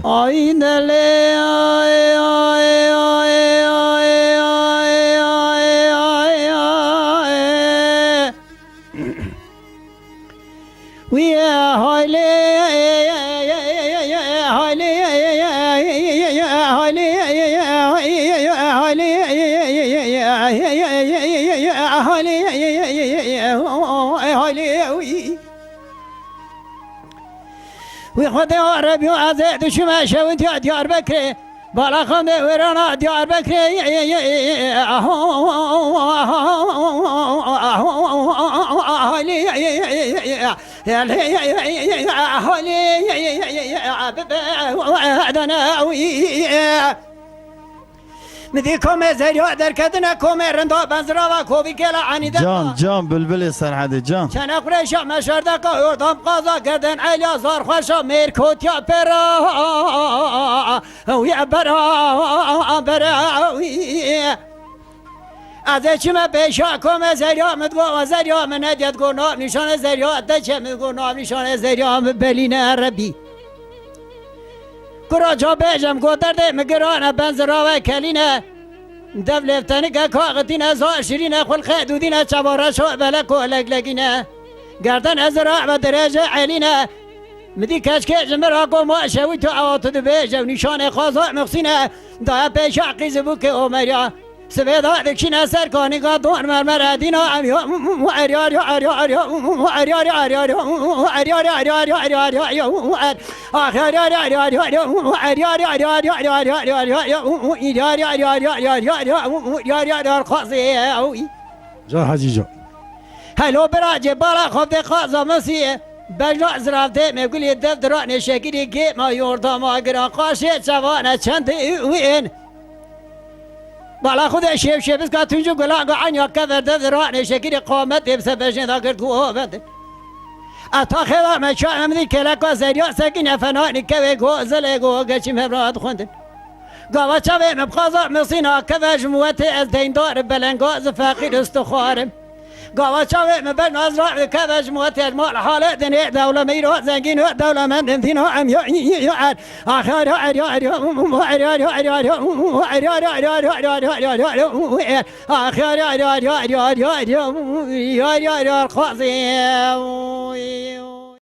آینله آی آی آی آی آی آی آی وی هایله وی خدا عربی و عزیز شما شوید دیار بکره بالا خانده ورانا دیار بکره مدی کومه زریع در کدنه کومه رندا بنزرا و کوبی کلا عنیده جان بلبل سرحدی جان چند قریش مشرده که اردام قضا کردن علیا زار خوشا میرکوت یا پرا وی برا از چیم پیشا کومه زریع مدگو و زریع من ندید گو نام نشان زریع دچه مدگو نام نشان زریع بلین عربی کرا جا بیجم گو درده مگرانه بنزرا و کلینه دولفتنی که کاغتینه زار شیرینه خل خیدودینه چواره شو بلکو لگلگینه گردن ازراع و درجه علینه مدی کشکش مرا گو ما شوی تو اواتو دو بیجم نشان خوازا مخصینه دا پیش عقیز بو که اومریا سبیدا دکشینه سرکانی که دون مرمره دینا امیا عریاری عریاری عریاری عریاری عریاری عریاری عریاری عریاری جان حاجی جان هلو براجه بالا خفته خازا مسیح بجنا زرافته میگولی دفتران شکری که ما یوردام آگران قاشه چوانه چند اوین بالا خود شیف که تونجو گلان عنیا کفر دفتران شکری قامت بسه بجنه دا کرد گوه بده اتا خیلی مچا امدی کلکا زریا سکین فنانی که گو زله گو گچی مبراد خوندن گاوا چاوه مبخازا مصینا که جموعت از دیندار بلنگاز فقیر استخوارم گاوا چاوه مبن از راه که جموعت المال حالت نه دوله میرو زنگین و دوله من دین هم یا آخر آخر